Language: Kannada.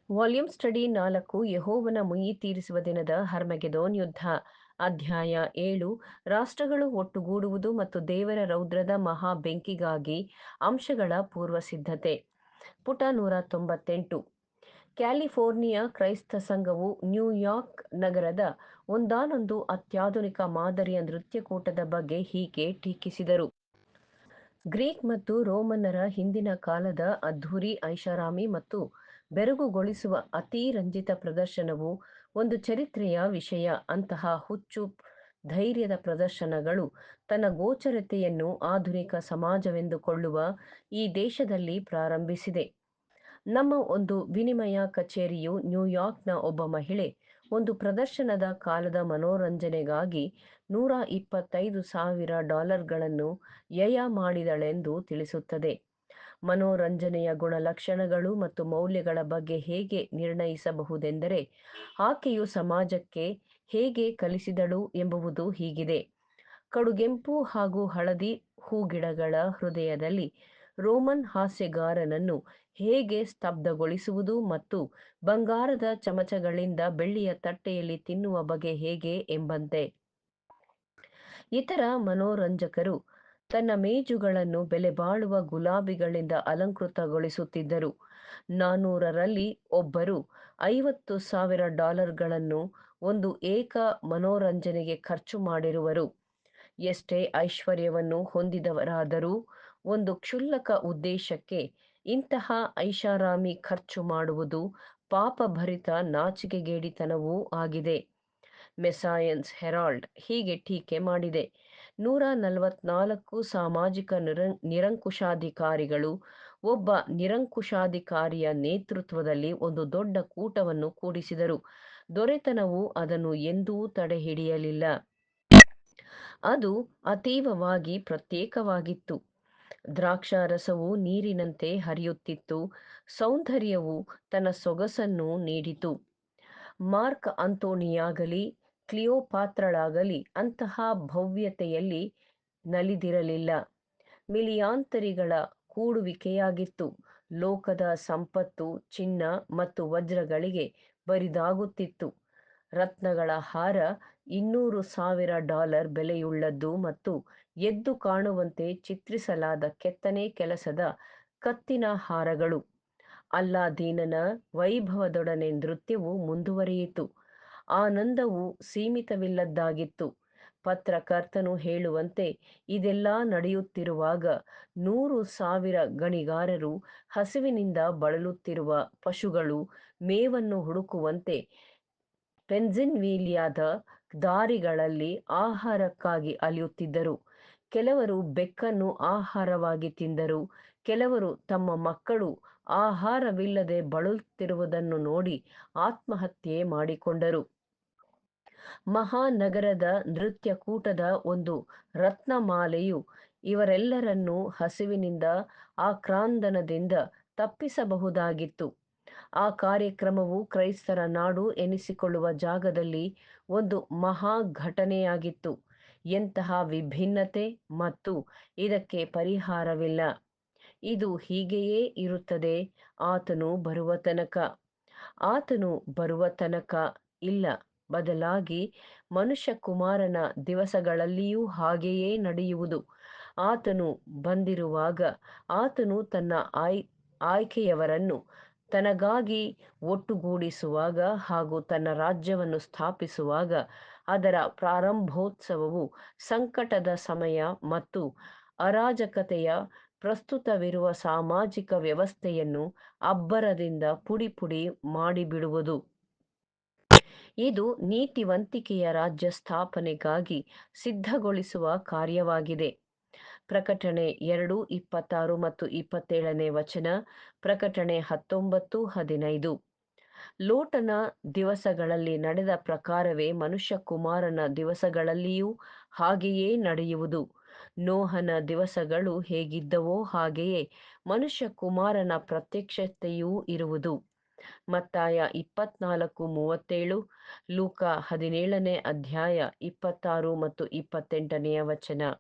ವಾಲ್ಯೂಮ್ ಸ್ಟಡಿ 4 ಯೆಹೋವನ ಮುಯ್ಯಿ ತೀರಿಸುವ ದಿನದ ಹರ್ಮಗೆದೋನ್ ಯುದ್ಧ. ಅಧ್ಯಾಯ 7 ರಾಷ್ಟ್ರಗಳು ಒಟ್ಟುಗೂಡುವುದು ಮತ್ತು ದೇವರ ರೌದ್ರದ ಮಹಾ ಬೆಂಕಿಗಾಗಿ ಅಂಶಗಳ ಪೂರ್ವಸಿದ್ಧತೆ. ಪುಟ 198. ಕ್ಯಾಲಿಫೋರ್ನಿಯಾ ಕ್ರೈಸ್ತ ಸಂಘವು ನ್ಯೂಯಾರ್ಕ್ ನಗರದ ಒಂದಾನೊಂದು ಅತ್ಯಾಧುನಿಕ ಮಾದರಿಯ ನೃತ್ಯಕೂಟದ ಬಗ್ಗೆ ಹೀಗೆ ಟೀಕಿಸಿದರು. ಗ್ರೀಕ್ ಮತ್ತು ರೋಮನ್ನರ ಹಿಂದಿನ ಕಾಲದ ಅದ್ಧೂರಿ ಐಷಾರಾಮಿ ಮತ್ತು ಬೆರಗುಗೊಳಿಸುವ ಅತಿರಂಜಿತ ಪ್ರದರ್ಶನವು ಒಂದು ಚರಿತ್ರೆಯ ವಿಷಯ. ಅಂತಹ ಹುಚ್ಚು ಧೈರ್ಯದ ಪ್ರದರ್ಶನಗಳು ತನ್ನ ಗೋಚರತೆಯನ್ನು ಆಧುನಿಕ ಸಮಾಜವೆಂದುಕೊಳ್ಳುವ ಈ ದೇಶದಲ್ಲಿ ಪ್ರಾರಂಭಿಸಿದೆ. ನಮ್ಮ ಒಂದು ವಿನಿಮಯ ಕಚೇರಿಯು ನ್ಯೂಯಾರ್ಕ್ನ ಒಬ್ಬ ಮಹಿಳೆ ಒಂದು ಪ್ರದರ್ಶನದ ಕಾಲದ ಮನೋರಂಜನೆಗಾಗಿ $125,000 ವ್ಯಯ ಮಾಡಿದಳೆಂದು ತಿಳಿಸುತ್ತದೆ. ಮನೋರಂಜನೆಯ ಗುಣಲಕ್ಷಣಗಳು ಮತ್ತು ಮೌಲ್ಯಗಳ ಬಗ್ಗೆ ಹೇಗೆ ನಿರ್ಣಯಿಸಬಹುದೆಂದರೆ ಆಕೆಯು ಸಮಾಜಕ್ಕೆ ಹೇಗೆ ಕಲಿಸಿದಳು ಎಂಬುದು ಹೀಗಿದೆ. ಕಡುಗೆಂಪು ಹಾಗೂ ಹಳದಿ ಹೂಗಿಡಗಳ ಹೃದಯದಲ್ಲಿ ರೋಮನ್ ಹಾಸ್ಯಗಾರನನ್ನು ಹೇಗೆ ಸ್ತಬ್ಧಗೊಳಿಸುವುದು ಮತ್ತು ಬಂಗಾರದ ಚಮಚಗಳಿಂದ ಬೆಳ್ಳಿಯ ತಟ್ಟೆಯಲ್ಲಿ ತಿನ್ನುವ ಬಗೆ ಹೇಗೆ ಎಂಬಂತೆ. ಇತರ ಮನೋರಂಜಕರು ತನ್ನ ಮೇಜುಗಳನ್ನು ಬೆಲೆಬಾಳುವ ಗುಲಾಬಿಗಳಿಂದ ಅಲಂಕೃತಗೊಳಿಸುತ್ತಿದ್ದರು. 400ರಲ್ಲಿ ಒಬ್ಬರು $50,000 ಒಂದು ಏಕ ಮನೋರಂಜನೆಗೆ ಖರ್ಚು ಮಾಡಿರುವರು. ಎಷ್ಟೇ ಐಶ್ವರ್ಯವನ್ನು ಹೊಂದಿದವರಾದರೂ ಒಂದು ಕ್ಷುಲ್ಲಕ ಉದ್ದೇಶಕ್ಕೆ ಇಂತಹ ಐಷಾರಾಮಿ ಖರ್ಚು ಮಾಡುವುದು ಪಾಪಭರಿತ ನಾಚಿಕೆಗೇಡಿತನವೂ ಆಗಿದೆ. ಮೆಸಾಯನ್ಸ್ ಹೆರಾಲ್ಡ್ ಹೀಗೆ ಟೀಕೆ ಮಾಡಿದೆ. 144 ಸಾಮಾಜಿಕ ನಿರಂಕುಶಾಧಿಕಾರಿಗಳು ಒಬ್ಬ ನಿರಂಕುಶಾಧಿಕಾರಿಯ ನೇತೃತ್ವದಲ್ಲಿ ಒಂದು ದೊಡ್ಡ ಕೂಟವನ್ನು ಕೂಡಿಸಿದರು. ದೊರೆತನವು ಅದನ್ನು ಎಂದೂ ತಡೆಹಿಡಿಯಲಿಲ್ಲ. ಅದು ಅತೀವವಾಗಿ ಪ್ರತ್ಯೇಕವಾಗಿತ್ತು. ದ್ರಾಕ್ಷಾರಸವು ನೀರಿನಂತೆ ಹರಿಯುತ್ತಿತ್ತು. ಸೌಂದರ್ಯವು ತನ್ನ ಸೊಗಸನ್ನು ನೀಡಿತು. ಮಾರ್ಕ್ ಅಂತೋನಿಯಾಗಲಿ ಕ್ಲಿಯೋಪಾತ್ರಳಾಗಲಿ ಅಂತಹ ಭವ್ಯತೆಯಲ್ಲಿ ನಲಿದಿರಲಿಲ್ಲ. ಮಿಲಿಯಾಂತರಿಗಳ ಕೂಡುವಿಕೆಯಾಗಿತ್ತು. ಲೋಕದ ಸಂಪತ್ತು ಚಿನ್ನ ಮತ್ತು ವಜ್ರಗಳಿಗೆ ಬರಿದಾಗುತ್ತಿತ್ತು. ರತ್ನಗಳ ಹಾರ $200,000 ಬೆಲೆಯುಳ್ಳದ್ದು ಮತ್ತು ಎದ್ದು ಕಾಣುವಂತೆ ಚಿತ್ರಿಸಲಾದ ಕೆತ್ತನೆ ಕೆಲಸದ ಕತ್ತಿನ ಹಾರಗಳು. ಅಲ್ಲಾದೀನನ ವೈಭವದೊಡನೆ ನೃತ್ಯವು ಮುಂದುವರಿಯಿತು. ಆನಂದವು ಸೀಮಿತವಿಲ್ಲದ್ದಾಗಿತ್ತು. ಪತ್ರಕರ್ತನು ಹೇಳುವಂತೆ ಇದೆಲ್ಲ ನಡೆಯುತ್ತಿರುವಾಗ 100,000 ಗಣಿಗಾರರು ಹಸಿವಿನಿಂದ ಬಳಲುತ್ತಿರುವ ಪಶುಗಳು ಮೇವನ್ನು ಹುಡುಕುವಂತೆ ಪೆನ್ಸಿಲ್ವೇನಿಯಾದ ದಾರಿಗಳಲ್ಲಿ ಆಹಾರಕ್ಕಾಗಿ ಅಲೆಯುತ್ತಿದ್ದರು. ಕೆಲವರು ಬೆಕ್ಕನ್ನು ಆಹಾರವಾಗಿ ತಿಂದರು. ಕೆಲವರು ತಮ್ಮ ಮಕ್ಕಳು ಆಹಾರವಿಲ್ಲದೆ ಬಳಲುತ್ತಿರುವುದನ್ನು ನೋಡಿ ಆತ್ಮಹತ್ಯೆ ಮಾಡಿಕೊಂಡರು. ಮಹಾನಗರದ ನೃತ್ಯಕೂಟದ ಒಂದು ರತ್ನಮಾಲೆಯು ಇವರೆಲ್ಲರನ್ನೂ ಹಸಿವಿನಿಂದ ಆಕ್ರಂದನದಿಂದ ತಪ್ಪಿಸಬಹುದಾಗಿತ್ತು. ಆ ಕಾರ್ಯಕ್ರಮವು ಕ್ರೈಸ್ತರ ನಾಡು ಎನಿಸಿಕೊಳ್ಳುವ ಜಾಗದಲ್ಲಿ ಒಂದು ಮಹಾಘಟನೆಯಾಗಿತ್ತು. ಎಂತಹ ವಿಭಿನ್ನತೆ! ಮತ್ತು ಇದಕ್ಕೆ ಪರಿಹಾರವಿಲ್ಲ. ಇದು ಹೀಗೆಯೇ ಇರುತ್ತದೆ ಆತನು ಬರುವ ತನಕ. ಆತನು ಬರುವ ತನಕ ಇಲ್ಲ. ಬದಲಾಗಿ ಮನುಷ್ಯಕುಮಾರನ ದಿವಸಗಳಲ್ಲಿಯೂ ಹಾಗೆಯೇ ನಡೆಯುವುದು. ಆತನು ಬಂದಿರುವಾಗ ಆತನು ತನ್ನ ಆಯ್ಕೆಯವರನ್ನು ತನಗಾಗಿ ಒಟ್ಟುಗೂಡಿಸುವಾಗ ಹಾಗೂ ತನ್ನ ರಾಜ್ಯವನ್ನು ಸ್ಥಾಪಿಸುವಾಗ ಅದರ ಪ್ರಾರಂಭೋತ್ಸವವು ಸಂಕಟದ ಸಮಯ ಮತ್ತು ಅರಾಜಕತೆಯ ಪ್ರಸ್ತುತವಿರುವ ಸಾಮಾಜಿಕ ವ್ಯವಸ್ಥೆಯನ್ನು ಅಬ್ಬರದಿಂದ ಪುಡಿಪುಡಿ ಮಾಡಿಬಿಡುವುದು. ಇದು ನೀತಿವಂತಿಕೆಯ ರಾಜ್ಯ ಸ್ಥಾಪನೆಗಾಗಿ ಸಿದ್ಧಗೊಳಿಸುವ ಕಾರ್ಯವಾಗಿದೆ. ಪ್ರಕಟಣೆ 2:26 ಮತ್ತು 27. ಪ್ರಕಟಣೆ 19:15. ಲೋಟನ ದಿವಸಗಳಲ್ಲಿ ನಡೆದ ಪ್ರಕಾರವೇ ಮನುಷ್ಯಕುಮಾರನ ದಿವಸಗಳಲ್ಲಿಯೂ ಹಾಗೆಯೇ ನಡೆಯುವುದು. ನೋಹನ ದಿವಸಗಳು ಹೇಗಿದ್ದವೋ ಹಾಗೆಯೇ ಮನುಷ್ಯಕುಮಾರನ ಪ್ರತ್ಯಕ್ಷತೆಯೂ ಇರುವುದು. ಮತ್ತಾಯ 24:37, ಲೂಕ 17 ಅಧ್ಯಾಯ 26 ಮತ್ತು 28.